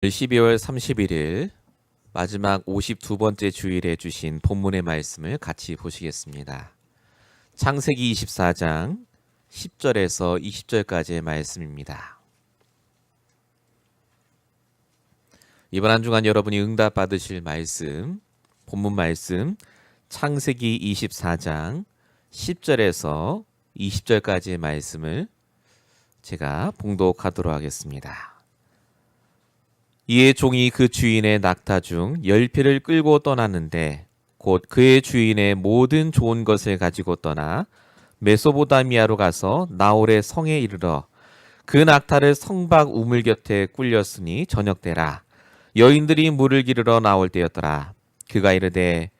12월 31일 마지막 52번째 주일에 주신 본문의 말씀을 같이 보시겠습니다. 창세기 24장 10절에서 20절까지의 말씀입니다. 이번 한 주간 여러분이 응답 받으실 말씀, 본문 말씀 창세기 24장 10절에서 20절까지의 말씀을 제가 봉독하도록 하겠습니다. 이에 종이 그 주인의 낙타 중 10匹를 끌고 떠났는데 곧 그의 주인의 모든 좋은 것을 가지고 떠나 메소보다미아로 가서 나홀의 성에 이르러 그 낙타를 성박 우물 곁에 꿀렸으니 저녁때라. 여인들이 물을 기르러 나올 때였더라. 그가 이르되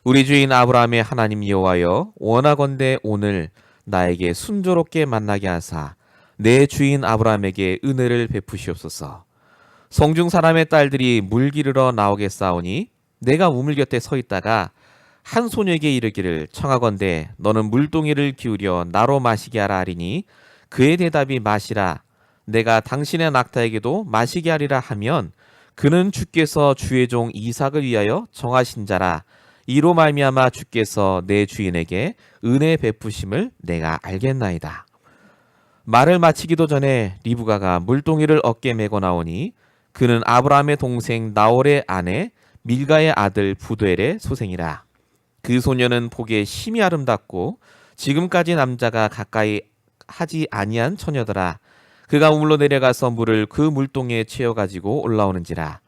우리 주인 아브라함의 하나님 여호와여, 원하건대 오늘 나에게 순조롭게 만나게 하사 내 주인 아브라함에게 은혜를 베푸시옵소서. 성중 사람의 딸들이 물 기르러 나오겠사오니 내가 우물 곁에 서 있다가 한 소녀에게 이르기를 청하건대 너는 물동이를 기울여 나로 마시게 하라 하리니 그의 대답이 마시라. 내가 당신의 낙타에게도 마시게 하리라 하면 그는 주께서 주의 종 이삭을 위하여 정하신 자라. 이로 말미암아 주께서 내 주인에게 은혜 베푸심을 내가 알겠나이다. 말을 마치기도 전에 리브가가 물동이를 어깨에 메고 나오니 그는 아브라함의 동생 나홀의 아내 밀가의 아들 부두엘의 소생이라. 그 소녀는 보기에 심히 아름답고 지금까지 남자가 가까이 하지 아니한 처녀더라. 그가 우물로 내려가서 물을 그 물동에 채워가지고 올라오는지라.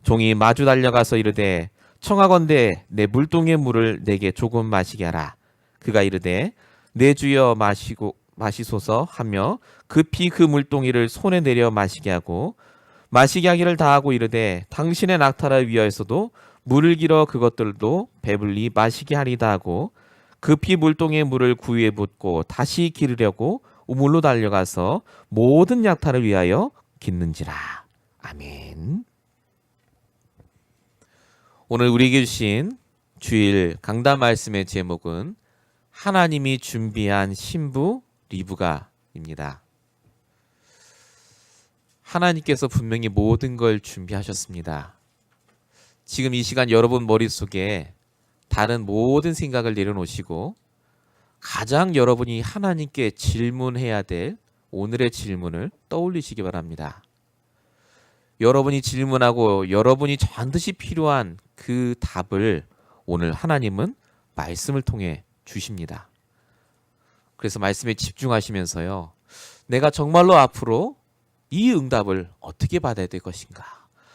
종이 마주 달려가서 이르되 청하건대 내 물동의 물을 내게 조금 마시게 하라. 그가 이르되 내 주여 마시소서 하며 급히 그 물동이를 손에 내려 마시게 하고 마시게 하기를 다하고 이르되 당신의 낙타를 위하여서도 물을 길어 그것들도 배불리 마시게 하리다 하고 급히 물동에 물을 구유에 붓고 다시 기르려고 우물로 달려가서 모든 낙타를 위하여 깃는지라. 아멘. 오늘 우리에게 주신 주일 강단 말씀의 제목은 하나님이 준비한 신부 리브가입니다. 하나님께서 분명히 모든 걸 준비하셨습니다. 지금 이 시간 여러분 머릿속에 다른 모든 생각을 내려놓으시고 가장 여러분이 하나님께 질문해야 될 오늘의 질문을 떠올리시기 바랍니다. 여러분이 질문하고 여러분이 반드시 필요한 그 답을 오늘 하나님은 말씀을 통해 주십니다. 그래서 말씀에 집중하시면서요. 내가 정말로 앞으로 이 응답을 어떻게 받아야 될 것인가?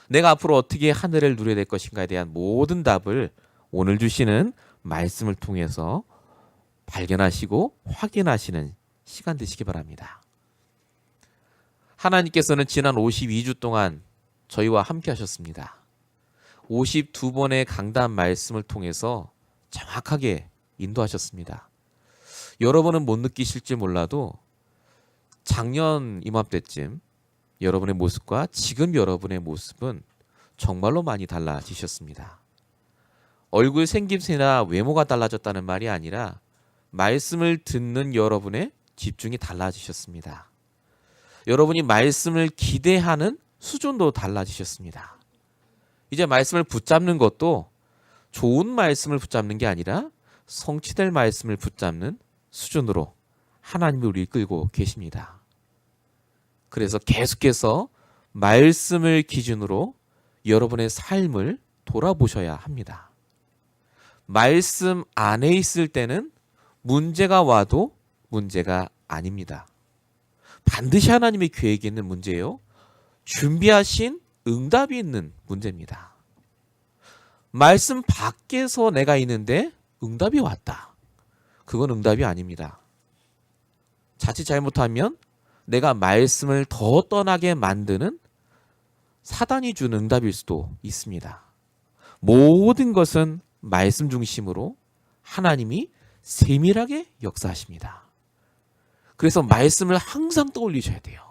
내가 앞으로 어떻게 하늘을 누려야 될 것인가에 대한 모든 답을 오늘 주시는 말씀을 통해서 발견하시고 확인하시는 시간 되시기 바랍니다. 하나님께서는 지난 52주 동안 저희와 함께 하셨습니다. 52번의 강단 말씀을 통해서 정확하게 인도하셨습니다. 여러분은 못 느끼실지 몰라도 작년 이맘때쯤 여러분의 모습과 지금 여러분의 모습은 정말로 많이 달라지셨습니다. 얼굴 생김새나 외모가 달라졌다는 말이 아니라 말씀을 듣는 여러분의 집중이 달라지셨습니다. 여러분이 말씀을 기대하는 수준도 달라지셨습니다. 이제 말씀을 붙잡는 것도 좋은 말씀을 붙잡는 게 아니라 성취될 말씀을 붙잡는 수준으로 하나님이 우리를 끌고 계십니다. 그래서 계속해서 말씀을 기준으로 여러분의 삶을 돌아보셔야 합니다. 말씀 안에 있을 때는 문제가 와도 문제가 아닙니다. 반드시 하나님의 계획이 있는 문제예요. 준비하신 응답이 있는 문제입니다. 말씀 밖에서 내가 있는데 응답이 왔다. 그건 응답이 아닙니다. 자칫 잘못하면 내가 말씀을 더 떠나게 만드는 사단이 준 응답일 수도 있습니다. 모든 것은 말씀 중심으로 하나님이 세밀하게 역사하십니다. 그래서 말씀을 항상 떠올리셔야 돼요.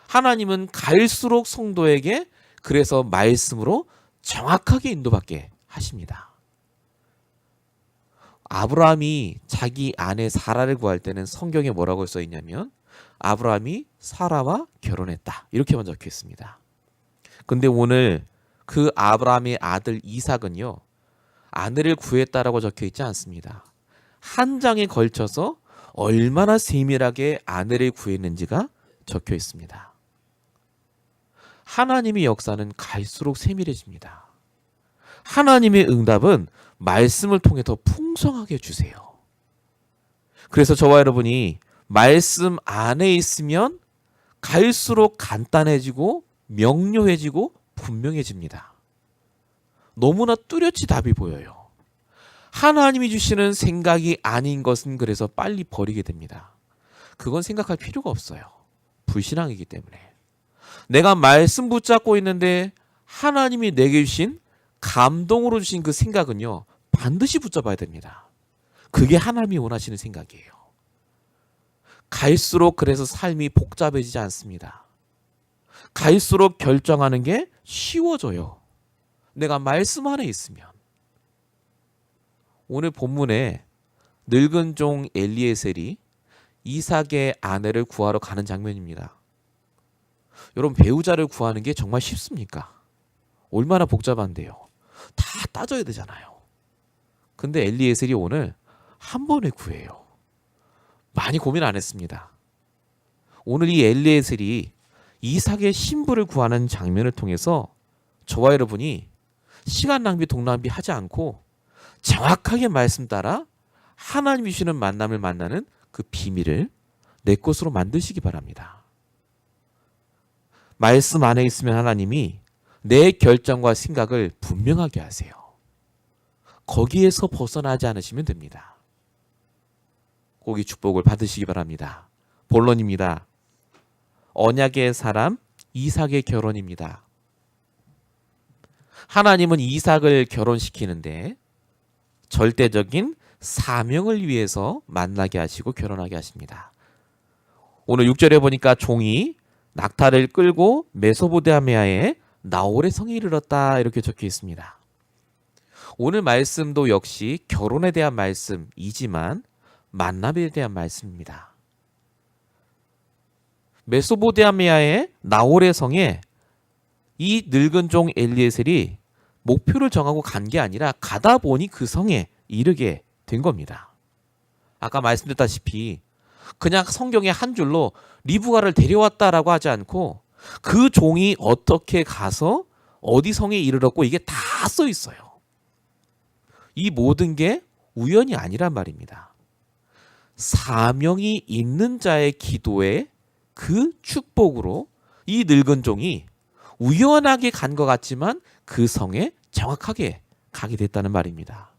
하나님은 갈수록 성도에게 그래서 말씀으로 정확하게 인도받게 하십니다. 아브라함이 자기 아내 사라를 구할 때는 성경에 뭐라고 써있냐면 아브라함이 사라와 결혼했다. 이렇게만 적혀 있습니다. 근데 오늘 그 아브라함의 아들 이삭은요, 아내를 구했다라고 적혀 있지 않습니다. 한 장에 걸쳐서 얼마나 세밀하게 아내를 구했는지가 적혀 있습니다. 하나님의 역사는 갈수록 세밀해집니다. 하나님의 응답은 말씀을 통해 더 풍성하게 주세요. 그래서 저와 여러분이 말씀 안에 있으면 갈수록 간단해지고 명료해지고 분명해집니다. 너무나 뚜렷이 답이 보여요. 하나님이 주시는 생각이 아닌 것은 그래서 빨리 버리게 됩니다. 그건 생각할 필요가 없어요. 불신앙이기 때문에. 내가 말씀 붙잡고 있는데 하나님이 내게 주신 감동으로 주신 그 생각은요, 반드시 붙잡아야 됩니다. 그게 하나님이 원하시는 생각이에요. 갈수록 그래서 삶이 복잡해지지 않습니다. 갈수록 결정하는 게 쉬워져요. 내가 말씀 안에 있으면. 오늘 본문에 늙은 종 엘리에셀이 이삭의 아내를 구하러 가는 장면입니다. 여러분, 배우자를 구하는 게 정말 쉽습니까? 얼마나 복잡한데요. 다 따져야 되잖아요. 근데 엘리에셀이 오늘 한 번에 구해요. 많이 고민 안 했습니다. 오늘 이 엘리에셀이 이삭의 신부를 구하는 장면을 통해서 저와 여러분이 시간 낭비, 돈 낭비 하지 않고 정확하게 말씀 따라 하나님이 주시는 만남을 만나는 그 비밀을 내 것으로 만드시기 바랍니다. 말씀 안에 있으면 하나님이 내 결정과 생각을 분명하게 하세요. 거기에서 벗어나지 않으시면 됩니다. 꼭 이 축복을 받으시기 바랍니다. 본론입니다. 언약의 사람 이삭의 결혼입니다. 하나님은 이삭을 결혼시키는데 절대적인 사명을 위해서 만나게 하시고 결혼하게 하십니다. 오늘 6절에 보니까 종이 낙타를 끌고 메소포타미아의 나홀의 성에 이르렀다 이렇게 적혀 있습니다. 오늘 말씀도 역시 결혼에 대한 말씀이지만 만남에 대한 말씀입니다. 메소포타미아의 나홀의 성에 이 늙은 종 엘리에셀이 목표를 정하고 간 게 아니라 가다 보니 그 성에 이르게 된 겁니다. 아까 말씀드렸다시피 그냥 성경의 한 줄로 리브가를 데려왔다라고 하지 않고 그 종이 어떻게 가서 어디 성에 이르렀고 이게 다 써 있어요. 이 모든 게 우연이 아니란 말입니다. 사명이 있는 자의 기도의 그 축복으로 이 늙은 종이 우연하게 간 것 같지만 그 성에 정확하게 가게 됐다는 말입니다.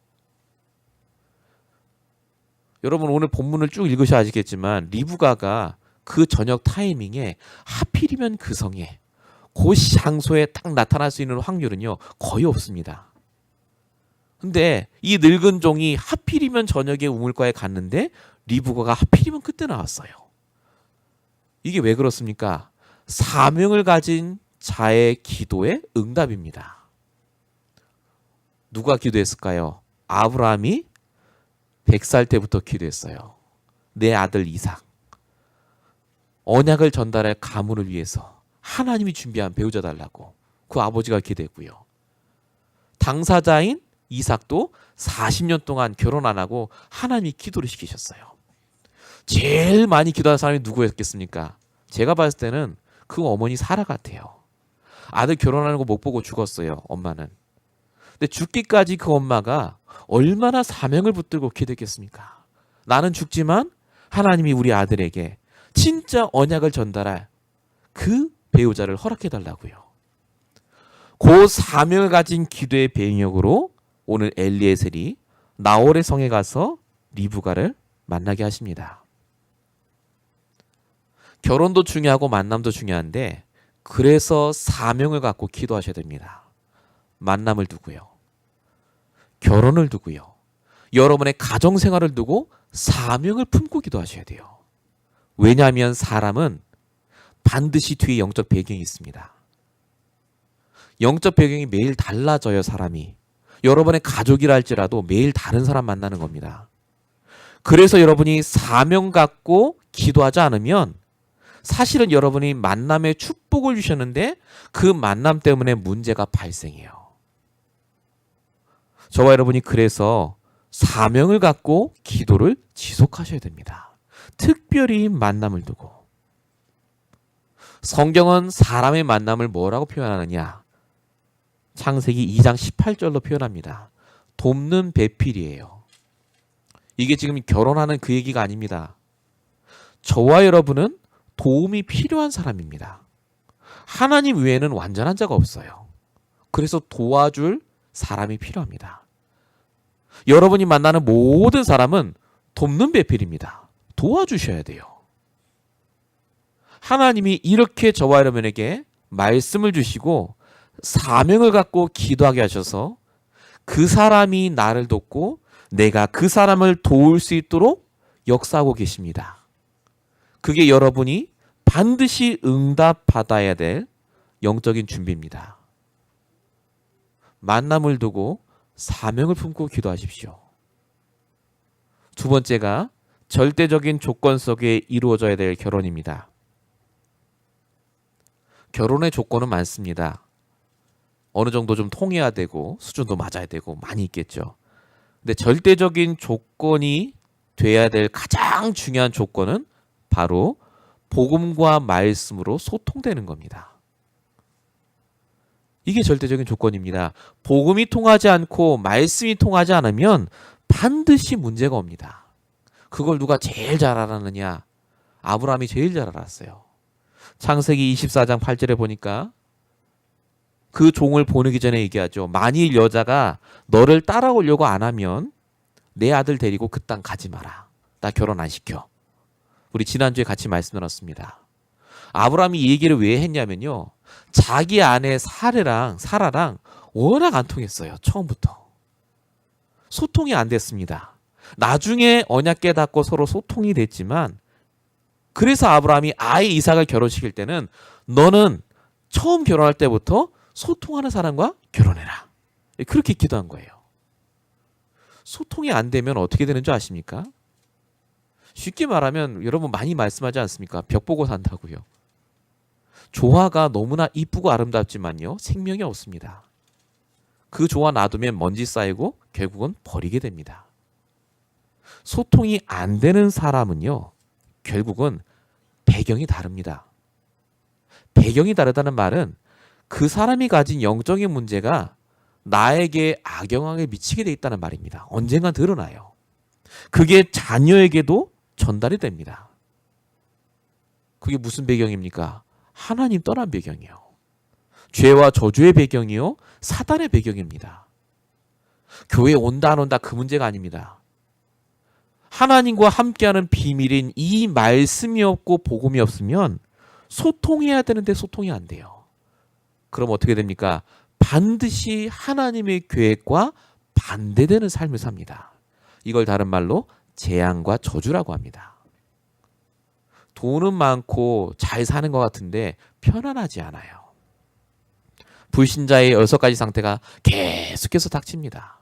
여러분, 오늘 본문을 쭉 읽으셔야 아시겠지만 리브가가 그 저녁 타이밍에 하필이면 그 성에 그 장소에 딱 나타날 수 있는 확률은요 거의 없습니다. 근데 이 늙은 종이 하필이면 저녁에 우물가에 갔는데 리브가가 하필이면 그때 나왔어요. 이게 왜 그렇습니까? 사명을 가진 자의 기도의 응답입니다. 누가 기도했을까요? 아브라함이 100살 때부터 기도했어요. 내 아들 이삭. 언약을 전달할 가문을 위해서 하나님이 준비한 배우자 달라고 그 아버지가 기도했고요. 당사자인 이삭도 40년 동안 결혼 안 하고 하나님이 기도를 시키셨어요. 제일 많이 기도한 사람이 누구였겠습니까? 제가 봤을 때는 그 어머니 사라 같아요. 아들 결혼하는 거 못 보고 죽었어요, 엄마는. 근데 죽기까지 그 엄마가 얼마나 사명을 붙들고 기도했겠습니까? 나는 죽지만 하나님이 우리 아들에게 진짜 언약을 전달할 그 배우자를 허락해달라고요. 그 사명을 가진 기도의 배경으로 오늘 엘리에셀이 나홀의 성에 가서 리브가를 만나게 하십니다. 결혼도 중요하고 만남도 중요한데 그래서 사명을 갖고 기도하셔야 됩니다. 만남을 두고요. 결혼을 두고요. 여러분의 가정생활을 두고 사명을 품고 기도하셔야 돼요. 왜냐하면 사람은 반드시 뒤에 영적 배경이 있습니다. 영적 배경이 매일 달라져요, 사람이. 여러분의 가족이라 할지라도 매일 다른 사람 만나는 겁니다. 그래서 여러분이 사명 갖고 기도하지 않으면 사실은 여러분이 만남의 축복을 주셨는데 그 만남 때문에 문제가 발생해요. 저와 여러분이 그래서 사명을 갖고 기도를 지속하셔야 됩니다. 특별히 만남을 두고. 성경은 사람의 만남을 뭐라고 표현하느냐? 창세기 2장 18절로 표현합니다. 돕는 배필이에요. 이게 지금 결혼하는 그 얘기가 아닙니다. 저와 여러분은 도움이 필요한 사람입니다. 하나님 외에는 완전한 자가 없어요. 그래서 도와줄 사람이 필요합니다. 여러분이 만나는 모든 사람은 돕는 배필입니다. 도와주셔야 돼요. 하나님이 이렇게 저와 여러분에게 말씀을 주시고 사명을 갖고 기도하게 하셔서 그 사람이 나를 돕고 내가 그 사람을 도울 수 있도록 역사하고 계십니다. 그게 여러분이 반드시 응답받아야 될 영적인 준비입니다. 만남을 두고 사명을 품고 기도하십시오. 두 번째가 절대적인 조건 속에 이루어져야 될 결혼입니다. 결혼의 조건은 많습니다. 어느 정도 좀 통해야 되고 수준도 맞아야 되고 많이 있겠죠. 근데 절대적인 조건이 돼야 될 가장 중요한 조건은 바로 복음과 말씀으로 소통되는 겁니다. 이게 절대적인 조건입니다. 복음이 통하지 않고 말씀이 통하지 않으면 반드시 문제가 옵니다. 그걸 누가 제일 잘 알았느냐? 아브라함이 제일 잘 알았어요. 창세기 24장 8절에 보니까 그 종을 보내기 전에 얘기하죠. 만일 여자가 너를 따라오려고 안 하면 내 아들 데리고 그 땅 가지 마라. 나 결혼 안 시켜. 우리 지난주에 같이 말씀 나눴습니다. 아브라함이 이 얘기를 왜 했냐면요. 자기 아내 사라랑 워낙 안 통했어요. 처음부터. 소통이 안 됐습니다. 나중에 언약 깨닫고 서로 소통이 됐지만 그래서 아브라함이 아예 이삭을 결혼시킬 때는 너는 처음 결혼할 때부터 소통하는 사람과 결혼해라. 그렇게 기도한 거예요. 소통이 안 되면 어떻게 되는 줄 아십니까? 쉽게 말하면 여러분 많이 말씀하지 않습니까? 벽 보고 산다고요. 조화가 너무나 이쁘고 아름답지만요. 생명이 없습니다. 그 조화 놔두면 먼지 쌓이고 결국은 버리게 됩니다. 소통이 안 되는 사람은요. 결국은 배경이 다릅니다. 배경이 다르다는 말은 그 사람이 가진 영적인 문제가 나에게 악영향을 미치게 돼 있다는 말입니다. 언젠간 드러나요. 그게 자녀에게도 전달이 됩니다. 그게 무슨 배경입니까? 하나님 떠난 배경이요. 죄와 저주의 배경이요. 사단의 배경입니다. 교회에 온다 안 온다 그 문제가 아닙니다. 하나님과 함께하는 비밀인 이 말씀이 없고 복음이 없으면 소통해야 되는데 소통이 안 돼요. 그럼 어떻게 됩니까? 반드시 하나님의 계획과 반대되는 삶을 삽니다. 이걸 다른 말로 재앙과 저주라고 합니다. 돈은 많고 잘 사는 것 같은데 편안하지 않아요. 불신자의 6가지 상태가 계속해서 닥칩니다.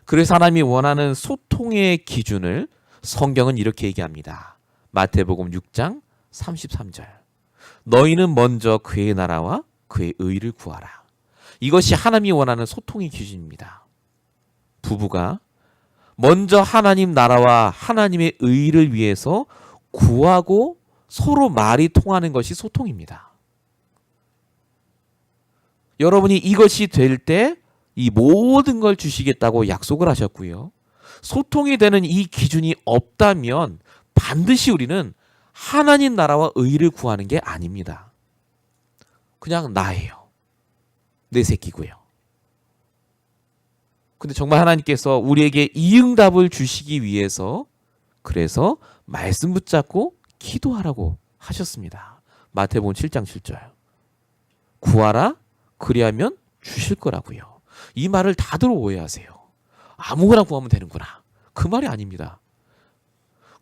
그래서 하나님이 원하는 소통의 기준을 성경은 이렇게 얘기합니다. 마태복음 6장 33절. 너희는 먼저 그의 나라와 그의 의를 구하라. 이것이 하나님이 원하는 소통의 기준입니다. 부부가 먼저 하나님 나라와 하나님의 의를 위해서 구하고 서로 말이 통하는 것이 소통입니다. 여러분이 이것이 될 때 이 모든 걸 주시겠다고 약속을 하셨고요. 소통이 되는 이 기준이 없다면 반드시 우리는 하나님 나라와 의를 구하는 게 아닙니다. 그냥 나예요. 내 새끼고요. 근데 정말 하나님께서 우리에게 이 응답을 주시기 위해서 그래서 말씀 붙잡고 기도하라고 하셨습니다. 마태복음 7장 7절. 구하라 그리하면 주실 거라고요. 이 말을 다들 오해하세요. 아무거나 구하면 되는구나. 그 말이 아닙니다.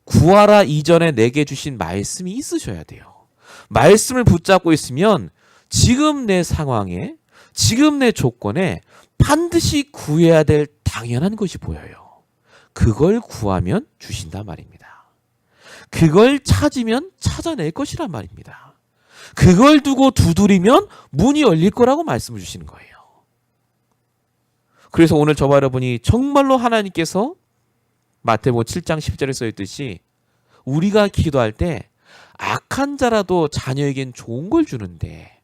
구하라 이전에 내게 주신 말씀이 있으셔야 돼요. 말씀을 붙잡고 있으면 지금 내 상황에 지금 내 조건에 반드시 구해야 될 당연한 것이 보여요. 그걸 구하면 주신단 말입니다. 그걸 찾으면 찾아낼 것이란 말입니다. 그걸 두고 두드리면 문이 열릴 거라고 말씀을 주시는 거예요. 그래서 오늘 저와 여러분이 정말로 하나님께서 마태복음 7장 10절에 써있듯이 우리가 기도할 때 악한 자라도 자녀에겐 좋은 걸 주는데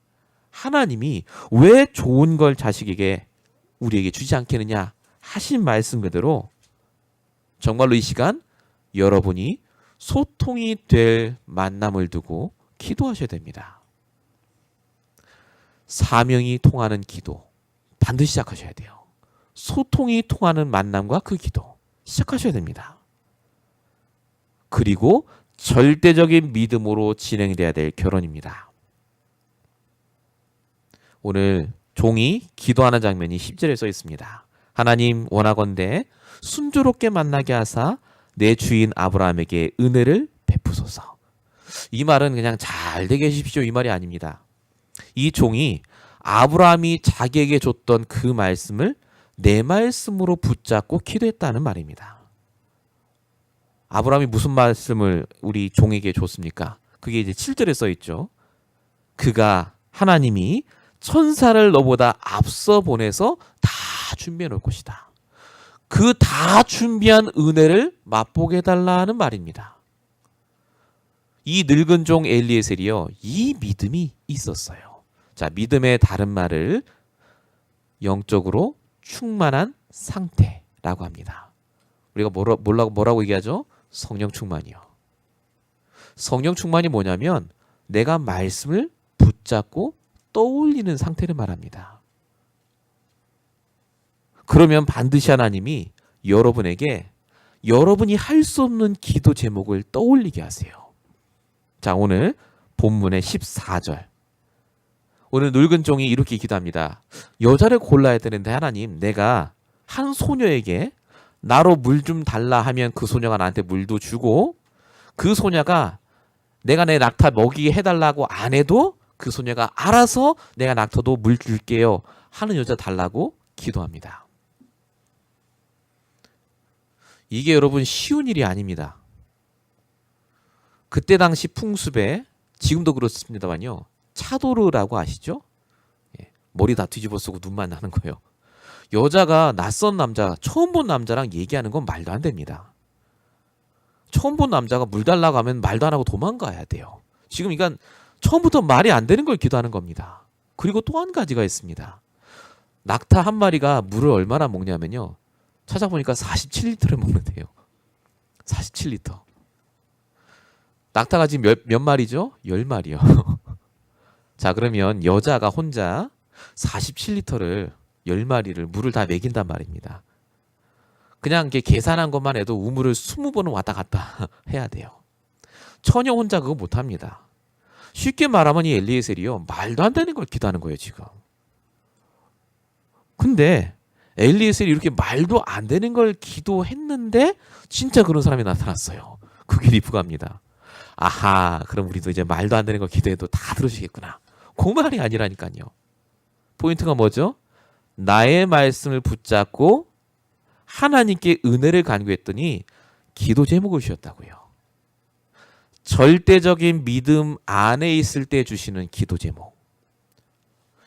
하나님이 왜 좋은 걸 자식에게 우리에게 주지 않겠느냐 하신 말씀 그대로 정말로 이 시간 여러분이 소통이 될 만남을 두고 기도하셔야 됩니다. 사명이 통하는 기도 반드시 시작하셔야 돼요. 소통이 통하는 만남과 그 기도 시작하셔야 됩니다. 그리고 절대적인 믿음으로 진행돼야 될 결혼입니다. 오늘 종이 기도하는 장면이 10절에 써 있습니다. 하나님 원하건대 순조롭게 만나게 하사 내 주인 아브라함에게 은혜를 베푸소서. 이 말은 그냥 잘 되게 하십시오 이 말이 아닙니다. 이 종이 아브라함이 자기에게 줬던 그 말씀을 내 말씀으로 붙잡고 기도했다는 말입니다. 아브라함이 무슨 말씀을 우리 종에게 줬습니까? 그게 이제 7절에 써 있죠. 그가 하나님이 천사를 너보다 앞서 보내서 다 준비해 놓을 것이다. 그 다 준비한 은혜를 맛보게 해달라는 말입니다. 이 늙은 종 엘리에셀이요, 이 믿음이 있었어요. 자, 믿음의 다른 말을 영적으로 충만한 상태라고 합니다. 우리가 뭐라고 얘기하죠? 성령 충만이요. 성령 충만이 뭐냐면 내가 말씀을 붙잡고 떠올리는 상태를 말합니다. 그러면 반드시 하나님이 여러분에게 여러분이 할 수 없는 기도 제목을 떠올리게 하세요. 자, 오늘 본문의 14절. 오늘 늙은 종이 이렇게 기도합니다. 여자를 골라야 되는데 하나님, 내가 한 소녀에게 나로 물 좀 달라 하면 그 소녀가 나한테 물도 주고 그 소녀가 내가 내 낙타 먹이게 해달라고 안 해도 그 소녀가 알아서 내가 낙타도 물 줄게요 하는 여자 달라고 기도합니다. 이게 여러분 쉬운 일이 아닙니다. 그때 당시 풍습에 지금도 그렇습니다만요. 차도르라고 아시죠? 머리 다 뒤집어 쓰고 눈만 나는 거예요. 여자가 낯선 남자, 처음 본 남자랑 얘기하는 건 말도 안 됩니다. 처음 본 남자가 물 달라고 하면 말도 안 하고 도망가야 돼요. 지금 이건 처음부터 말이 안 되는 걸 기도하는 겁니다. 그리고 또 한 가지가 있습니다. 낙타 한 마리가 물을 얼마나 먹냐면요. 찾아보니까 47리터를 먹는데요. 47리터. 낙타가 지금 몇 마리죠? 10마리요. 자, 그러면 여자가 혼자 47리터를 10마리를 물을 다 먹인단 말입니다. 그냥 이렇게 계산한 것만 해도 우물을 20번은 왔다 갔다 해야 돼요. 처녀 혼자 그거 못합니다. 쉽게 말하면 이 엘리에셀이요, 말도 안 되는 걸 기도하는 거예요 지금. 근데 엘리에셀이 이렇게 말도 안 되는 걸 기도했는데 진짜 그런 사람이 나타났어요. 그게 리프갑니다. 아하, 그럼 우리도 이제 말도 안 되는 걸 기도해도 다 들어주시겠구나. 그 말이 아니라니까요. 포인트가 뭐죠? 나의 말씀을 붙잡고 하나님께 은혜를 간구했더니 기도 제목을 주셨다고요. 절대적인 믿음 안에 있을 때 주시는 기도 제목.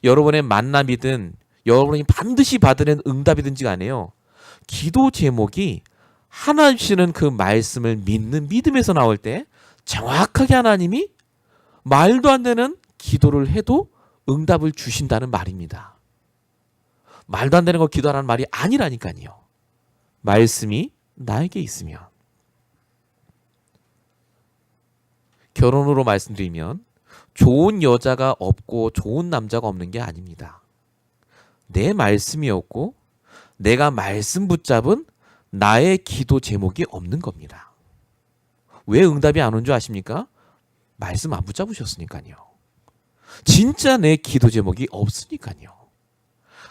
여러분의 만남이든 여러분이 반드시 받으는 응답이든지 간에요. 기도 제목이 하나님 주시는 그 말씀을 믿는 믿음에서 나올 때 정확하게 하나님이 말도 안 되는 기도를 해도 응답을 주신다는 말입니다. 말도 안 되는 거 기도하라는 말이 아니라니까요. 말씀이 나에게 있으면. 결혼으로 말씀드리면 좋은 여자가 없고 좋은 남자가 없는 게 아닙니다. 내 말씀이 없고 내가 말씀 붙잡은 나의 기도 제목이 없는 겁니다. 왜 응답이 안 온 줄 아십니까? 말씀 안 붙잡으셨으니까요. 진짜 내 기도 제목이 없으니까요.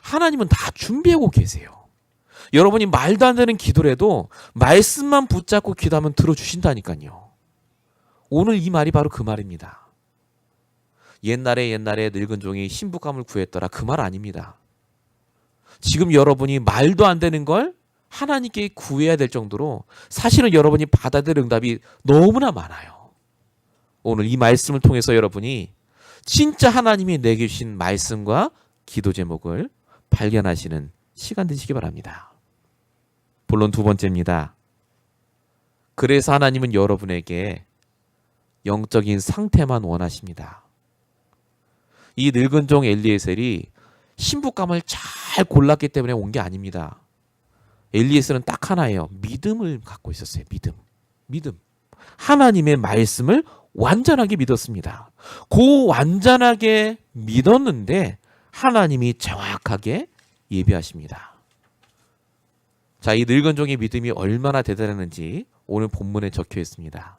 하나님은 다 준비하고 계세요. 여러분이 말도 안 되는 기도를 해도 말씀만 붙잡고 기도하면 들어주신다니까요. 오늘 이 말이 바로 그 말입니다. 옛날에 늙은 종이 신부감을 구했더라, 그 말 아닙니다. 지금 여러분이 말도 안 되는 걸 하나님께 구해야 될 정도로 사실은 여러분이 받아들일 응답이 너무나 많아요. 오늘 이 말씀을 통해서 여러분이 진짜 하나님이 내게 주신 말씀과 기도 제목을 발견하시는 시간 되시기 바랍니다. 본론 두 번째입니다. 그래서 하나님은 여러분에게 영적인 상태만 원하십니다. 이 늙은 종 엘리에셀이 신부감을 잘 골랐기 때문에 온 게 아닙니다. 엘리에셀은 딱 하나예요. 믿음을 갖고 있었어요. 믿음. 하나님의 말씀을 완전하게 믿었습니다. 그 완전하게 믿었는데 하나님이 정확하게 예비하십니다. 자, 이 늙은 종의 믿음이 얼마나 대단했는지 오늘 본문에 적혀 있습니다.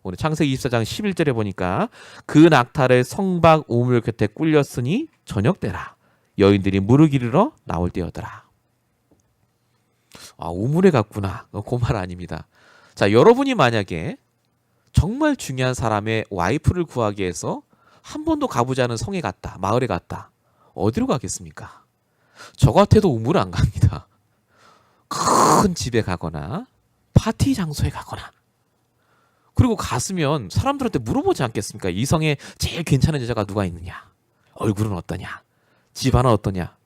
오늘 창세기 24장 11절에 보니까 그 낙타를 성박 우물 곁에 꿀렸으니 저녁 때라. 여인들이 무르기르러 나올 때여더라. 아, 우물에 갔구나. 그 말 아닙니다. 자, 여러분이 만약에 정말 중요한 사람의 와이프를 구하기 위해서 한 번도 가보지 않은 성에 갔다. 마을에 갔다. 어디로 가겠습니까? 저 같아도 우물 안 갑니다. 큰 집에 가거나 파티 장소에 가거나 그리고 갔으면 사람들한테 물어보지 않겠습니까? 이 성에 제일 괜찮은 여자가 누가 있느냐? 얼굴은 어떠냐? 집안은 어떠냐?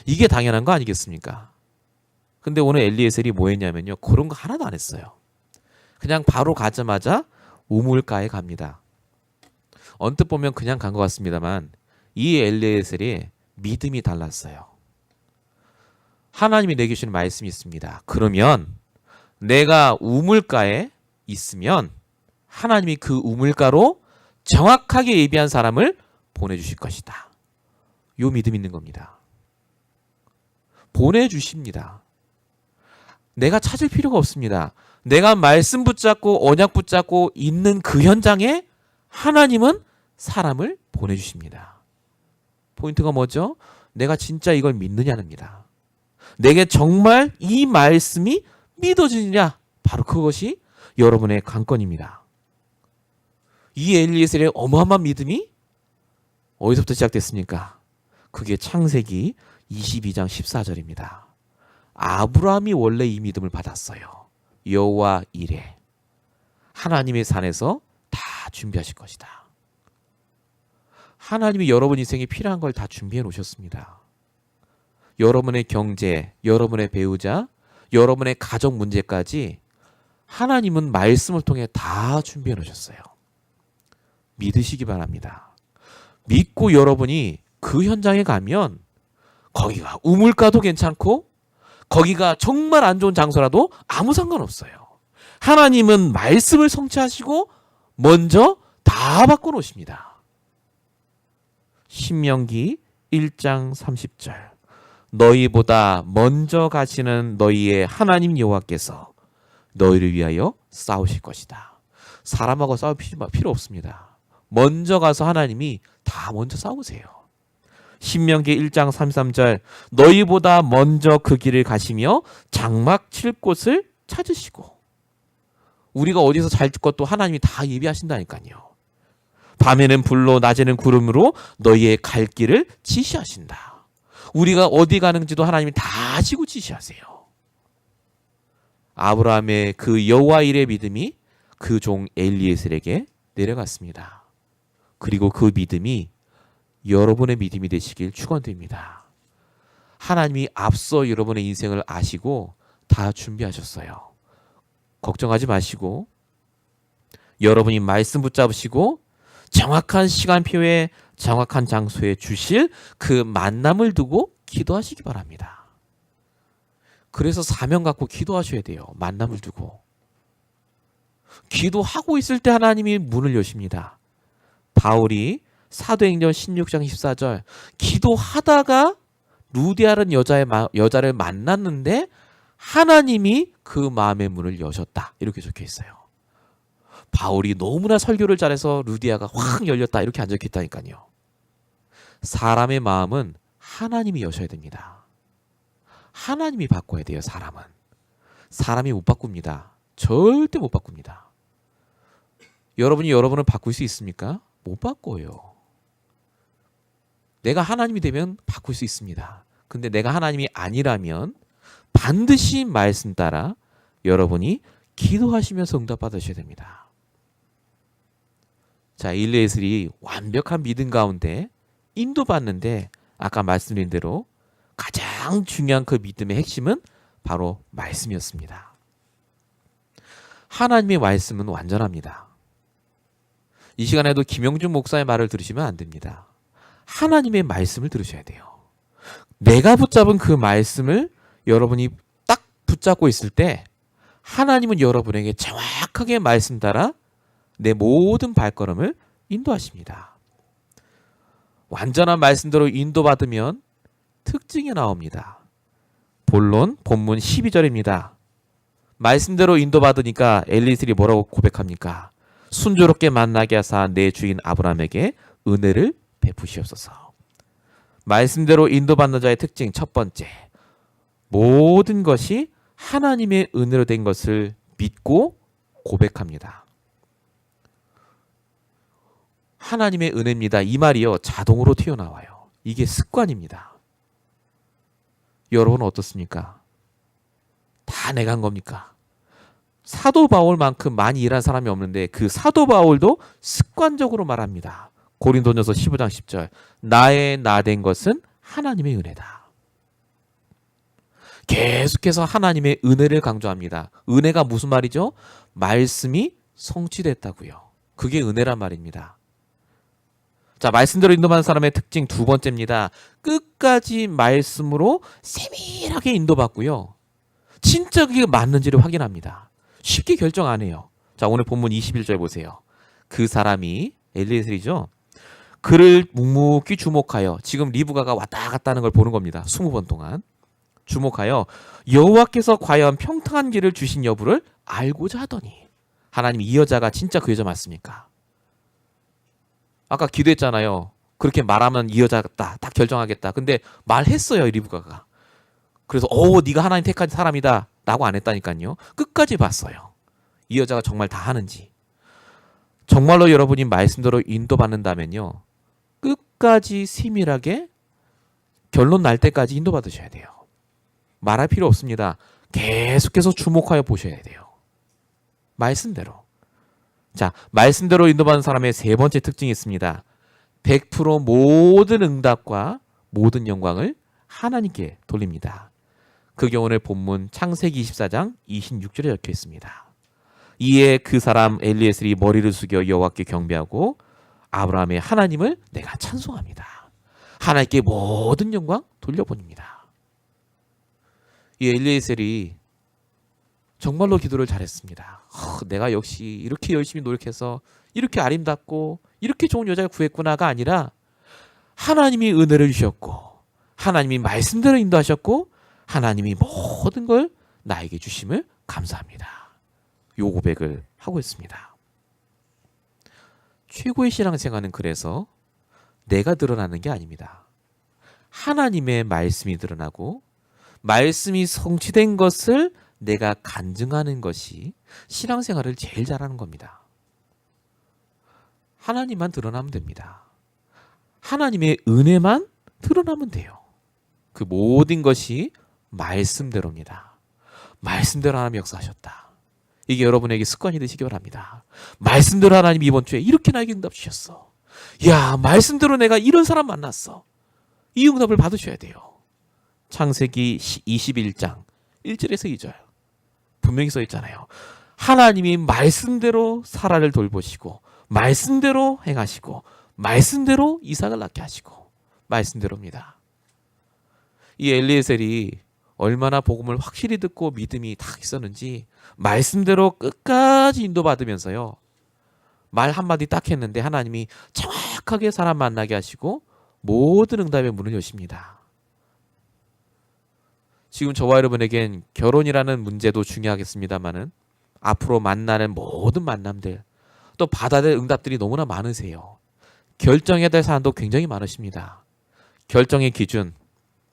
이게 당연한 거 아니겠습니까? 근데 오늘 엘리에셀이 뭐 했냐면요. 그런 거 하나도 안 했어요. 그냥 바로 가자마자 우물가에 갑니다. 언뜻 보면 그냥 간 것 같습니다만 이 엘리에셀이 믿음이 달랐어요. 하나님이 내게 주시는 말씀이 있습니다. 그러면 내가 우물가에 있으면 하나님이 그 우물가로 정확하게 예비한 사람을 보내주실 것이다. 요 믿음 있는 겁니다. 보내주십니다. 내가 찾을 필요가 없습니다. 내가 말씀 붙잡고 언약 붙잡고 있는 그 현장에 하나님은 사람을 보내주십니다. 포인트가 뭐죠? 내가 진짜 이걸 믿느냐입니다. 내게 정말 이 말씀이 믿어지느냐? 바로 그것이 여러분의 관건입니다. 이 엘리에셀의 어마어마한 믿음이 어디서부터 시작됐습니까? 그게 창세기 22장 14절입니다. 아브라함이 원래 이 믿음을 받았어요. 여호와 이레. 하나님의 산에서 다 준비하실 것이다. 하나님이 여러분 인생에 필요한 걸 다 준비해 놓으셨습니다. 여러분의 경제, 여러분의 배우자, 여러분의 가정 문제까지 하나님은 말씀을 통해 다 준비해 놓으셨어요. 믿으시기 바랍니다. 믿고 여러분이 그 현장에 가면 거기가 우물가도 괜찮고 거기가 정말 안 좋은 장소라도 아무 상관없어요. 하나님은 말씀을 성취하시고 먼저 다 바꿔놓으십니다. 신명기 1장 30절 너희보다 먼저 가시는 너희의 하나님 여호와께서 너희를 위하여 싸우실 것이다. 사람하고 싸울 필요 없습니다. 먼저 가서 하나님이 다 먼저 싸우세요. 신명기 1장 33절 너희보다 먼저 그 길을 가시며 장막 칠 곳을 찾으시고 우리가 어디서 잘 것도 하나님이 다 예비하신다니까요. 밤에는 불로 낮에는 구름으로 너희의 갈 길을 지시하신다. 우리가 어디 가는지도 하나님이 다 아시고 지시하세요. 아브라함의 그 여호와 일의 믿음이 그 종 엘리에셀에게 내려갔습니다. 그리고 그 믿음이 여러분의 믿음이 되시길 축원드립니다. 하나님이 앞서 여러분의 인생을 아시고 다 준비하셨어요. 걱정하지 마시고 여러분이 말씀 붙잡으시고 정확한 시간표에 정확한 장소에 주실 그 만남을 두고 기도하시기 바랍니다. 그래서 사명 갖고 기도하셔야 돼요. 만남을 두고. 기도하고 있을 때 하나님이 문을 여십니다. 바울이 사도행전 16장 14절 기도하다가 루디아라는 여자를 만났는데 하나님이 그 마음의 문을 여셨다. 이렇게 적혀 있어요. 바울이 너무나 설교를 잘해서 루디아가 확 열렸다. 이렇게 안 적혀 있다니까요. 사람의 마음은 하나님이 여셔야 됩니다. 하나님이 바꿔야 돼요. 사람은. 사람이 못 바꿉니다. 절대 못 바꿉니다. 여러분이 여러분을 바꿀 수 있습니까? 못 바꿔요. 내가 하나님이 되면 바꿀 수 있습니다. 근데 내가 하나님이 아니라면 반드시 말씀 따라 여러분이 기도하시면서 응답 받으셔야 됩니다. 자, 엘리에셀이 완벽한 믿음 가운데 인도받는데 아까 말씀드린 대로 가장 중요한 그 믿음의 핵심은 바로 말씀이었습니다. 하나님의 말씀은 완전합니다. 이 시간에도 김영준 목사의 말을 들으시면 안 됩니다. 하나님의 말씀을 들으셔야 돼요. 내가 붙잡은 그 말씀을 여러분이 딱 붙잡고 있을 때 하나님은 여러분에게 정확하게 말씀 따라 내 모든 발걸음을 인도하십니다. 완전한 말씀대로 인도받으면 특징이 나옵니다. 본론 본문 12절입니다. 말씀대로 인도받으니까 엘리에셀이 뭐라고 고백합니까? 순조롭게 만나게 하사 내 주인 아브라함에게 은혜를 베푸시옵소서. 말씀대로 인도받는 자의 특징 첫 번째, 모든 것이 하나님의 은혜로 된 것을 믿고 고백합니다. 하나님의 은혜입니다. 이 말이요, 자동으로 튀어나와요. 이게 습관입니다. 여러분은 어떻습니까? 다 내가 한 겁니까? 사도 바울만큼 많이 일한 사람이 없는데 그 사도 바울도 습관적으로 말합니다. 고린도전서 15장 10절. 나의 나 된 것은 하나님의 은혜다. 계속해서 하나님의 은혜를 강조합니다. 은혜가 무슨 말이죠? 말씀이 성취됐다고요. 그게 은혜란 말입니다. 자, 말씀대로 인도받는 사람의 특징 두 번째입니다. 끝까지 말씀으로 세밀하게 인도받고요. 진짜 그게 맞는지를 확인합니다. 쉽게 결정 안 해요. 자, 오늘 본문 21절 보세요. 그 사람이 엘리에셀이죠. 그를 묵묵히 주목하여, 지금 리브가가 왔다 갔다 하는 걸 보는 겁니다. 20번 동안. 주목하여 여호와께서 과연 평탄한 길을 주신 여부를 알고자 하더니, 하나님 이 여자가 진짜 그 여자 맞습니까? 아까 기도했잖아요. 그렇게 말하면 이 여자 같다. 딱 결정하겠다. 근데 말했어요, 리브가가. 그래서 네가 하나님 택한 사람이다 라고 안 했다니까요. 끝까지 봤어요. 이 여자가 정말 다 하는지. 정말로 여러분이 말씀대로 인도받는다면요, 끝까지 세밀하게 결론 날 때까지 인도받으셔야 돼요. 말할 필요 없습니다. 계속해서 주목하여 보셔야 돼요. 말씀대로. 자, 말씀대로 인도받는 사람의 세 번째 특징이 있습니다. 100% 모든 응답과 모든 영광을 하나님께 돌립니다. 그게 오늘 본문 창세기 24장 26절에 적혀 있습니다. 이에 그 사람 엘리에셀이 머리를 숙여 여호와께 경배하고 아브라함의 하나님을 내가 찬송합니다. 하나님께 모든 영광 돌려보냅니다. 이 엘리에셀이 정말로 기도를 잘했습니다. 내가 역시 이렇게 열심히 노력해서 이렇게 아름답고 이렇게 좋은 여자를 구했구나가 아니라 하나님이 은혜를 주셨고 하나님이 말씀대로 인도하셨고 하나님이 모든 걸 나에게 주심을 감사합니다. 요 고백을 하고 있습니다. 최고의 신앙생활은 그래서 내가 드러나는 게 아닙니다. 하나님의 말씀이 드러나고 말씀이 성취된 것을 내가 간증하는 것이 신앙생활을 제일 잘하는 겁니다. 하나님만 드러나면 됩니다. 하나님의 은혜만 드러나면 돼요. 그 모든 것이 말씀대로입니다. 말씀대로 하나님 역사하셨다. 이게 여러분에게 습관이 되시기 바랍니다. 말씀대로 하나님 이번 주에 이렇게 나에게 응답 주셨어. 야, 말씀대로 내가 이런 사람 만났어. 이 응답을 받으셔야 돼요. 창세기 21장 1절에서 2절 분명히 써 있잖아요. 하나님이 말씀대로 사라를 돌보시고 말씀대로 행하시고 말씀대로 이삭을 낳게 하시고 말씀대로입니다. 이 엘리에셀이 얼마나 복음을 확실히 듣고 믿음이 딱 있었는지 말씀대로 끝까지 인도받으면서요, 말 한마디 딱 했는데 하나님이 정확하게 사람 만나게 하시고 모든 응답의 문을 여십니다. 지금 저와 여러분에겐 결혼이라는 문제도 중요하겠습니다만은 앞으로 만나는 모든 만남들 또 받아야 될 응답들이 너무나 많으세요. 결정해야 될 사람도 굉장히 많으십니다. 결정의 기준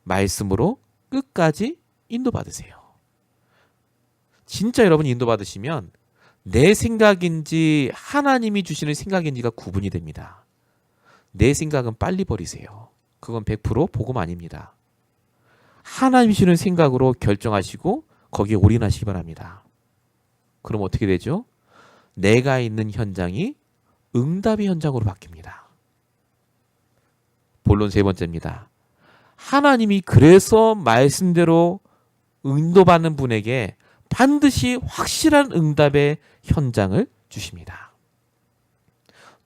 말씀으로 끝까지 인도받으세요. 진짜 여러분이 인도받으시면 내 생각인지 하나님이 주시는 생각인지가 구분이 됩니다. 내 생각은 빨리 버리세요. 그건 100% 복음 아닙니다. 하나님 주시는 생각으로 결정하시고 거기에 올인하시기 바랍니다. 그럼 어떻게 되죠? 내가 있는 현장이 응답의 현장으로 바뀝니다. 본론 세 번째입니다. 하나님이 그래서 말씀대로 인도받는 분에게 반드시 확실한 응답의 현장을 주십니다.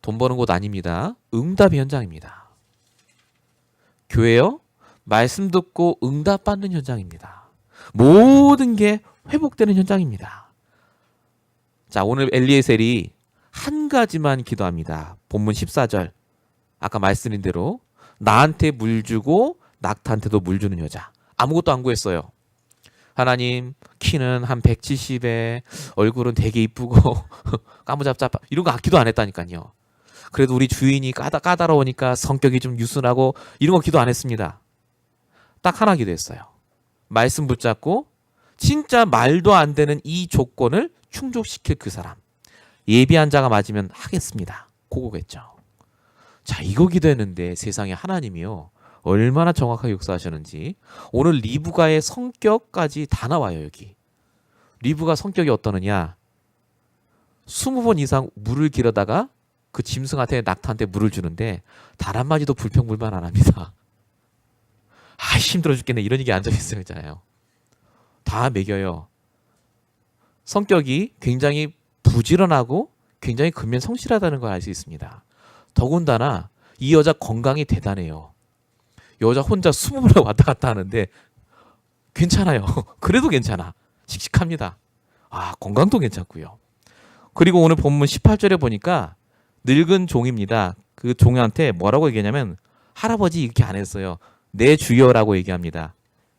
돈 버는 곳 아닙니다. 응답의 현장입니다. 교회요, 말씀 듣고 응답받는 현장입니다. 모든 게 회복되는 현장입니다. 자, 오늘 엘리에셀이 한 가지만 기도합니다. 본문 14절. 아까 말씀드린 대로 나한테 물 주고 낙타한테도 물 주는 여자. 아무것도 안 구했어요. 하나님, 키는 한 170에 얼굴은 되게 이쁘고 까무잡잡 이런 거 기도 안 했다니까요. 그래도 우리 주인이 까다로우니까 성격이 좀 유순하고 이런 거 기도 안 했습니다. 딱 하나 기도했어요. 말씀 붙잡고 진짜 말도 안 되는 이 조건을 충족시킬 그 사람. 예비한 자가 맞으면 하겠습니다. 그거겠죠. 자, 이거 기도했는데 세상에 하나님이요, 얼마나 정확하게 역사하셨는지 오늘 리브가의 성격까지 다 나와요. 여기 리브가 성격이 어떠느냐, 20번 이상 물을 길어다가 그 짐승한테 낙타한테 물을 주는데 단 한마디도 불평불만 안 합니다. 아, 힘들어 죽겠네 이런 얘기 안 적있어요. 다 먹여요. 성격이 굉장히 부지런하고 굉장히 근면 성실하다는 걸 알 수 있습니다. 더군다나 이 여자 건강이 대단해요. 여자 혼자 20번을 왔다 갔다 하는데 괜찮아요. 그래도 괜찮아. 씩씩합니다. 아, 건강도 괜찮고요. 그리고 오늘 본문 18절에 보니까 늙은 종입니다. 그 종한테 뭐라고 얘기하냐면 할아버지 이렇게 안 했어요. 내 주여라고 얘기합니다.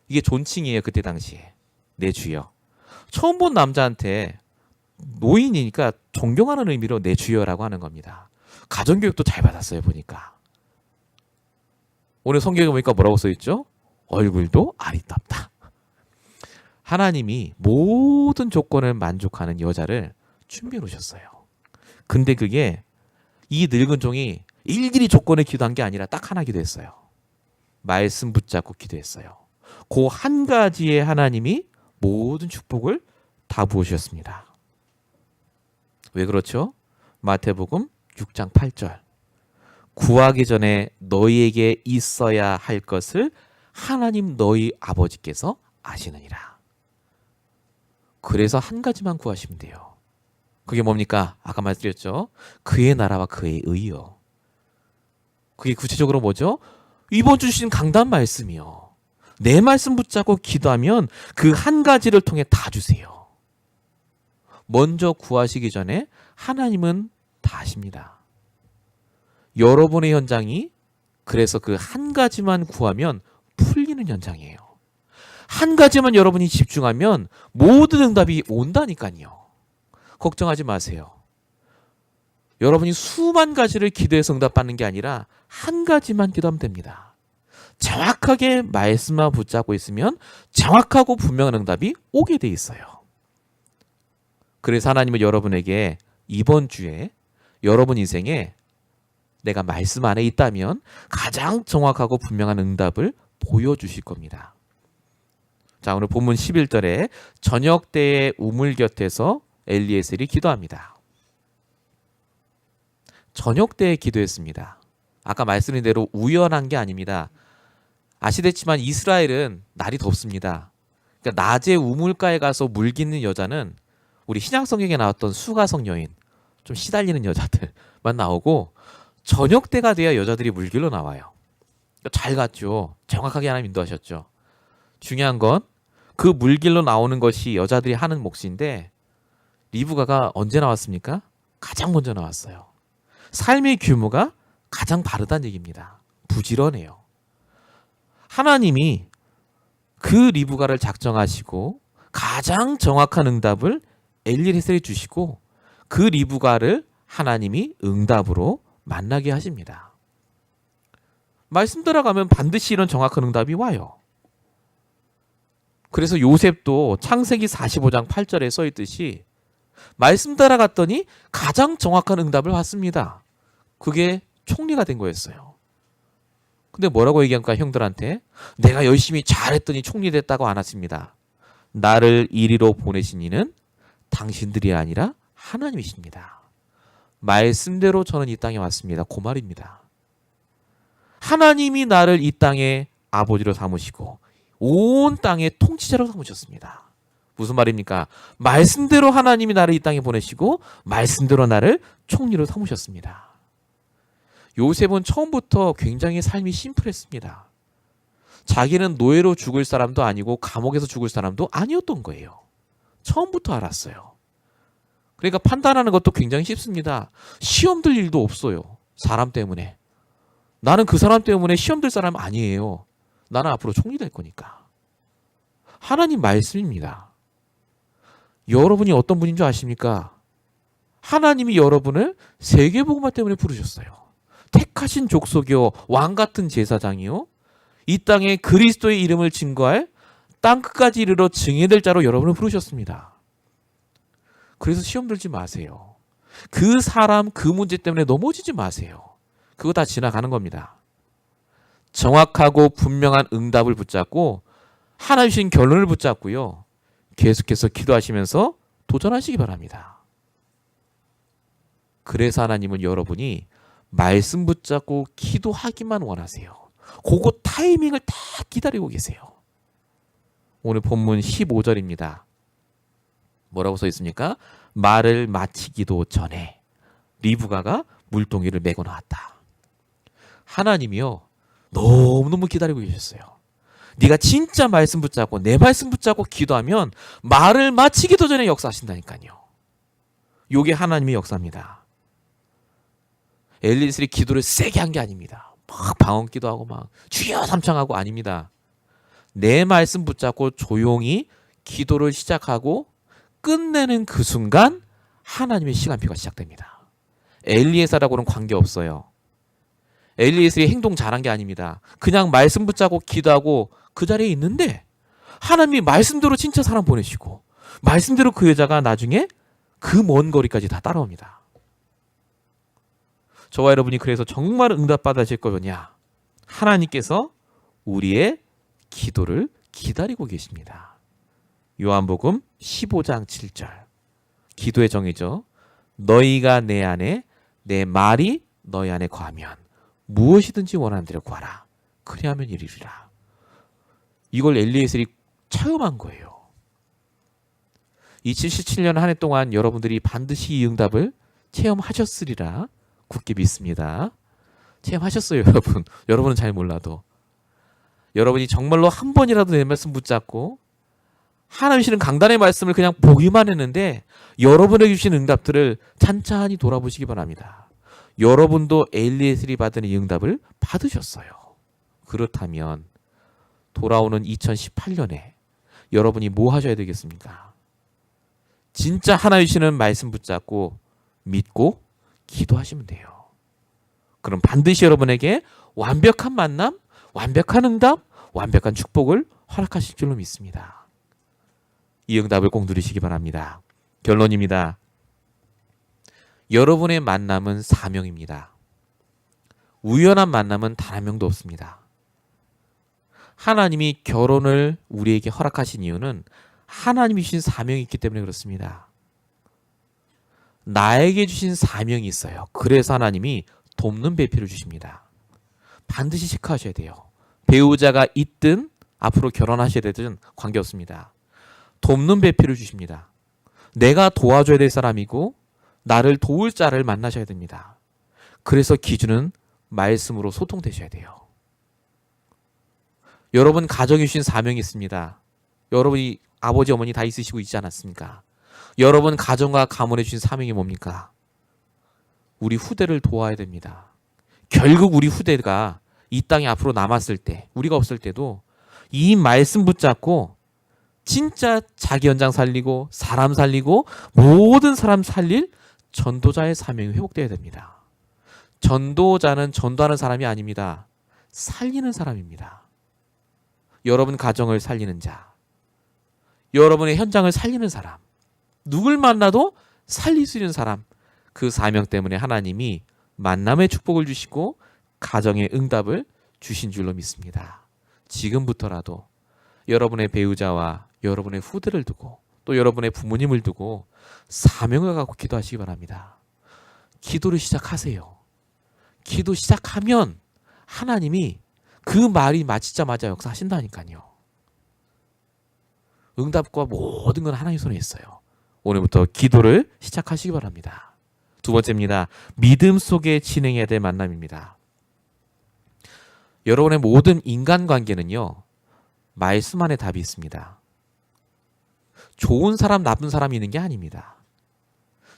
이게 존칭이에요. 그때 당시에. 내 주여. 처음 본 남자한테 노인이니까 존경하는 의미로 내 주여라고 하는 겁니다. 가정교육도 잘 받았어요. 보니까. 오늘 성경에 보니까 뭐라고 써있죠? 얼굴도 아리따다. 하나님이 모든 조건을 만족하는 여자를 준비해 놓으셨어요. 근데 그게 이 늙은 종이 일일이 조건을 기도한 게 아니라 딱 하나 기도했어요. 말씀 붙잡고 기도했어요. 그 한 가지에 하나님이 모든 축복을 다 부으셨습니다. 왜 그렇죠? 마태복음 6장 8절. 구하기 전에 너희에게 있어야 할 것을 하나님 너희 아버지께서 아시느니라. 그래서 한 가지만 구하시면 돼요. 그게 뭡니까? 아까 말씀드렸죠. 그의 나라와 그의 의요. 그게 구체적으로 뭐죠? 이번 주 주신 강단 말씀이요. 내 말씀 붙잡고 기도하면 그 한 가지를 통해 다 주세요. 먼저 구하시기 전에 하나님은 다 아십니다. 여러분의 현장이 그래서 그 한 가지만 구하면 풀리는 현장이에요. 한 가지만 여러분이 집중하면 모든 응답이 온다니까요. 걱정하지 마세요. 여러분이 수만 가지를 기도해서 응답받는 게 아니라 한 가지만 기도하면 됩니다. 정확하게 말씀만 붙잡고 있으면 정확하고 분명한 응답이 오게 돼 있어요. 그래서 하나님은 여러분에게 이번 주에 여러분 인생에 내가 말씀 안에 있다면 가장 정확하고 분명한 응답을 보여주실 겁니다. 자, 오늘 본문 11절에 저녁 때의 우물 곁에서 엘리에셀이 기도합니다. 저녁 때에 기도했습니다. 아까 말씀드린 대로 우연한 게 아닙니다. 아시겠지만 이스라엘은 날이 덥습니다. 그러니까 낮에 우물가에 가서 물 깃는 여자는 우리 신약 성경에 나왔던 수가성 여인, 좀 시달리는 여자들만 나오고 저녁 때가 돼야 여자들이 물길로 나와요. 그러니까 잘 갔죠. 정확하게 하나님 인도하셨죠. 중요한 건 그 물길로 나오는 것이 여자들이 하는 몫인데 리브가가 언제 나왔습니까? 가장 먼저 나왔어요. 삶의 규모가 가장 바르다는 얘기입니다. 부지런해요. 하나님이 그 리브가를 작정하시고 가장 정확한 응답을 엘리에셀이 주시고 그 리브가를 하나님이 응답으로 만나게 하십니다. 말씀 따라가면 반드시 이런 정확한 응답이 와요. 그래서 요셉도 창세기 45장 8절에 써있듯이 말씀 따라갔더니 가장 정확한 응답을 받습니다. 그게 총리가 된 거였어요. 근데 뭐라고 얘기한가 형들한테? 내가 열심히 잘했더니 총리 됐다고 안 하십니다. 나를 이리로 보내신 이는 당신들이 아니라 하나님이십니다. 말씀대로 저는 이 땅에 왔습니다. 그 말입니다. 하나님이 나를 이 땅에 아버지로 삼으시고 온 땅의 통치자로 삼으셨습니다. 무슨 말입니까? 말씀대로 하나님이 나를 이 땅에 보내시고 말씀대로 나를 총리로 삼으셨습니다. 요셉은 처음부터 굉장히 삶이 심플했습니다. 자기는 노예로 죽을 사람도 아니고 감옥에서 죽을 사람도 아니었던 거예요. 처음부터 알았어요. 그러니까 판단하는 것도 굉장히 쉽습니다. 시험 들 일도 없어요. 사람 때문에. 나는 그 사람 때문에 시험 들 사람 아니에요. 나는 앞으로 총리 될 거니까. 하나님 말씀입니다. 여러분이 어떤 분인 줄 아십니까? 하나님이 여러분을 세계복음화 때문에 부르셨어요. 택하신 족속이요 왕 같은 제사장이요 이 땅에 그리스도의 이름을 증거할 땅 끝까지 이르러 증인될 자로 여러분을 부르셨습니다. 그래서 시험 들지 마세요. 그 사람 그 문제 때문에 넘어지지 마세요. 그거 다 지나가는 겁니다. 정확하고 분명한 응답을 붙잡고 하나님 주신 결론을 붙잡고요. 계속해서 기도하시면서 도전하시기 바랍니다. 그래서 하나님은 여러분이 말씀 붙잡고 기도하기만 원하세요. 그거 타이밍을 다 기다리고 계세요. 오늘 본문 15절입니다. 뭐라고 써 있습니까? 말을 마치기도 전에 리브가가 물동이를 메고 나왔다. 하나님이요. 너무너무 기다리고 계셨어요. 네가 진짜 말씀 붙잡고 내 말씀 붙잡고 기도하면 말을 마치기도 전에 역사하신다니까요. 이게 하나님의 역사입니다. 엘리에셀이 기도를 세게 한 게 아닙니다. 막 방언기도 하고 막 주여 삼창하고 아닙니다. 내 말씀 붙잡고 조용히 기도를 시작하고 끝내는 그 순간 하나님의 시간표가 시작됩니다. 엘리에셀하고는 관계없어요. 엘리에셀이 행동 잘한 게 아닙니다. 그냥 말씀 붙잡고 기도하고 그 자리에 있는데 하나님이 말씀대로 진짜 사람 보내시고 말씀대로 그 여자가 나중에 그 먼 거리까지 다 따라옵니다. 저와 여러분이 그래서 정말 응답받으실 거냐? 하나님께서 우리의 기도를 기다리고 계십니다. 요한복음 15장 7절. 기도의 정의죠. 너희가 내 안에 내 말이 너희 안에 거하면 무엇이든지 원하는 대로 구하라. 그리하면 이루리라. 이걸 엘리에셀이 체험한 거예요. 2017년 한 해 동안 여러분들이 반드시 이 응답을 체험하셨으리라 굳게 믿습니다. 체험하셨어요, 여러분. 여러분은 잘 몰라도. 여러분이 정말로 한 번이라도 내 말씀 붙잡고 하나님 주시는 강단의 말씀을 그냥 보기만 했는데 여러분에게 주신 응답들을 찬찬히 돌아보시기 바랍니다. 여러분도 엘리에셀이 받은 이 응답을 받으셨어요. 그렇다면 돌아오는 2018년에 여러분이 뭐 하셔야 되겠습니까? 진짜 하나님 주시는 말씀 붙잡고 믿고 기도하시면 돼요. 그럼 반드시 여러분에게 완벽한 만남, 완벽한 응답, 완벽한 축복을 허락하실 줄로 믿습니다. 이 응답을 꼭 누리시기 바랍니다. 결론입니다. 여러분의 만남은 사명입니다. 우연한 만남은 단 한 명도 없습니다. 하나님이 결혼을 우리에게 허락하신 이유는 하나님이 주신 사명이 있기 때문에 그렇습니다. 나에게 주신 사명이 있어요. 그래서 하나님이 돕는 배필을 주십니다. 반드시 체크하셔야 돼요. 배우자가 있든 앞으로 결혼하셔야 되든 관계없습니다. 돕는 배필을 주십니다. 내가 도와줘야 될 사람이고 나를 도울 자를 만나셔야 됩니다. 그래서 기준은 말씀으로 소통되셔야 돼요. 여러분 가정에 주신 사명이 있습니다. 여러분이 아버지 어머니 다 있으시고 있지 않았습니까? 여러분 가정과 가문에 주신 사명이 뭡니까? 우리 후대를 도와야 됩니다. 결국 우리 후대가 이 땅에 앞으로 남았을 때 우리가 없을 때도 이 말씀 붙잡고 진짜 자기 연장 살리고 사람 살리고 모든 사람 살릴 전도자의 사명이 회복되어야 됩니다. 전도자는 전도하는 사람이 아닙니다. 살리는 사람입니다. 여러분 가정을 살리는 자, 여러분의 현장을 살리는 사람, 누굴 만나도 살릴 수 있는 사람, 그 사명 때문에 하나님이 만남의 축복을 주시고 가정의 응답을 주신 줄로 믿습니다. 지금부터라도 여러분의 배우자와 여러분의 후대를 두고 또 여러분의 부모님을 두고 사명을 갖고 기도하시기 바랍니다. 기도를 시작하세요. 기도 시작하면 하나님이 그 말이 마치자마자 역사하신다니까요. 응답과 모든 건 하나님 손에 있어요. 오늘부터 기도를 시작하시기 바랍니다. 두 번째입니다. 믿음 속에 진행해야 될 만남입니다. 여러분의 모든 인간관계는요, 말씀 안에 답이 있습니다. 좋은 사람, 나쁜 사람이 있는 게 아닙니다.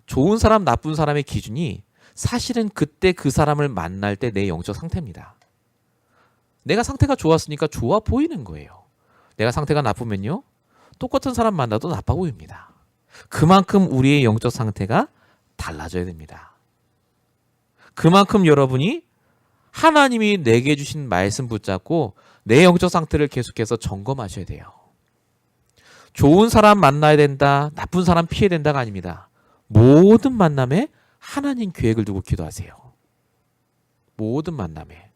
좋은 사람, 나쁜 사람의 기준이 사실은 그때 그 사람을 만날 때 내 영적 상태입니다. 내가 상태가 좋았으니까 좋아 보이는 거예요. 내가 상태가 나쁘면요, 똑같은 사람 만나도 나빠 보입니다. 그만큼 우리의 영적 상태가 달라져야 됩니다. 그만큼 여러분이 하나님이 내게 주신 말씀 붙잡고 내 영적 상태를 계속해서 점검하셔야 돼요. 좋은 사람 만나야 된다, 나쁜 사람 피해야 된다가 아닙니다. 모든 만남에 하나님 계획을 두고 기도하세요. 모든 만남에.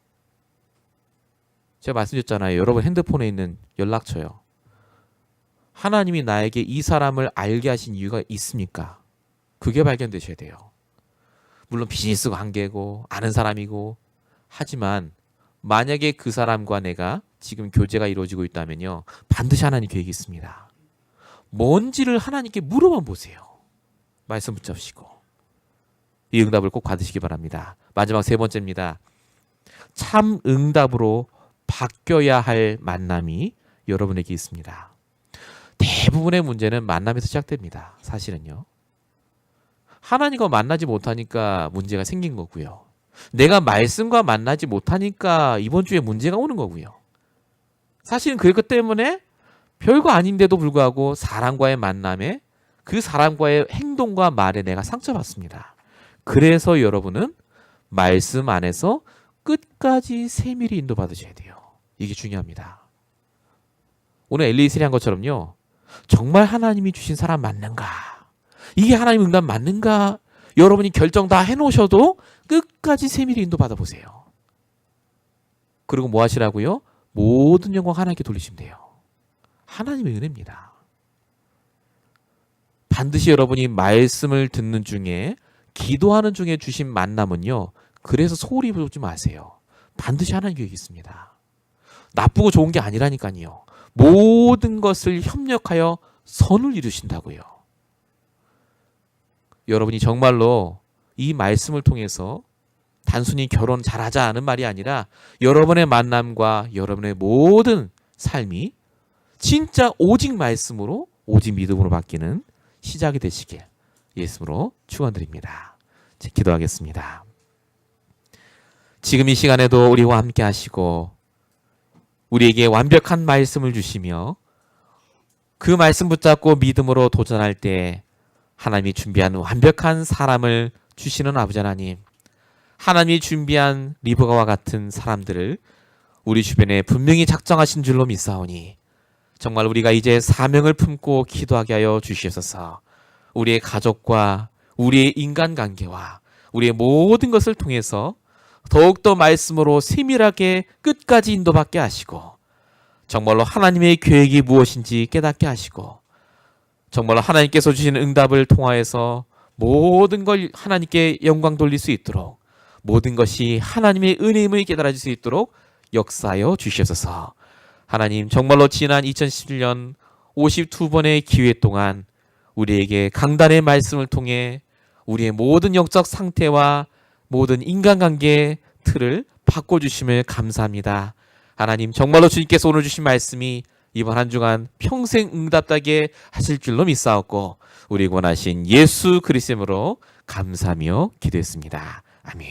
제가 말씀드렸잖아요. 여러분 핸드폰에 있는 연락처요. 하나님이 나에게 이 사람을 알게 하신 이유가 있습니까? 그게 발견되셔야 돼요. 물론 비즈니스 관계고 아는 사람이고 하지만 만약에 그 사람과 내가 지금 교제가 이루어지고 있다면요, 반드시 하나님 계획이 있습니다. 뭔지를 하나님께 물어만 보세요. 말씀 붙잡으시고 이 응답을 꼭 받으시기 바랍니다. 마지막 세 번째입니다. 참 응답으로 바뀌어야 할 만남이 여러분에게 있습니다. 대부분의 문제는 만남에서 시작됩니다. 사실은요. 하나님과 만나지 못하니까 문제가 생긴 거고요. 내가 말씀과 만나지 못하니까 이번 주에 문제가 오는 거고요. 사실은 그것 때문에 별거 아닌데도 불구하고 사람과의 만남에 그 사람과의 행동과 말에 내가 상처받습니다. 그래서 여러분은 말씀 안에서 끝까지 세밀히 인도받으셔야 돼요. 이게 중요합니다. 오늘 엘리에셀이 한 것처럼요. 정말 하나님이 주신 사람 맞는가? 이게 하나님 응답 맞는가? 여러분이 결정 다 해놓으셔도 끝까지 세밀히 인도받아 보세요. 그리고 뭐 하시라고요? 모든 영광 하나님께 돌리시면 돼요. 하나님의 은혜입니다. 반드시 여러분이 말씀을 듣는 중에 기도하는 중에 주신 만남은요. 그래서 소홀히 보지 마세요. 반드시 하나님 계획이 있습니다. 나쁘고 좋은 게 아니라니까요. 모든 것을 협력하여 선을 이루신다고요. 여러분이 정말로 이 말씀을 통해서 단순히 결혼 잘하자 하는 말이 아니라 여러분의 만남과 여러분의 모든 삶이 진짜 오직 말씀으로 오직 믿음으로 바뀌는 시작이 되시길 예수로 축원드립니다. 기도하겠습니다. 지금 이 시간에도 우리와 함께 하시고 우리에게 완벽한 말씀을 주시며 그 말씀 붙잡고 믿음으로 도전할 때 하나님이 준비한 완벽한 사람을 주시는 아버지 하나님, 하나님이 준비한 리브가와 같은 사람들을 우리 주변에 분명히 작정하신 줄로 믿사오니 정말 우리가 이제 사명을 품고 기도하게 하여 주시옵소서. 우리의 가족과 우리의 인간관계와 우리의 모든 것을 통해서 더욱더 말씀으로 세밀하게 끝까지 인도받게 하시고 정말로 하나님의 계획이 무엇인지 깨닫게 하시고 정말로 하나님께서 주신 응답을 통하여서 모든 걸 하나님께 영광 돌릴 수 있도록 모든 것이 하나님의 은혜임을 깨달아질 수 있도록 역사하여 주시옵소서. 하나님 정말로 지난 2017년 52번의 기회 동안 우리에게 강단의 말씀을 통해 우리의 모든 영적 상태와 모든 인간관계의 틀을 바꿔주심을 감사합니다. 하나님 정말로 주님께서 오늘 주신 말씀이 이번 한 주간 평생 응답하게 하실 줄로 믿사옵고 우리 원하신 예수 그리스도로 감사하며 기도했습니다. 아멘.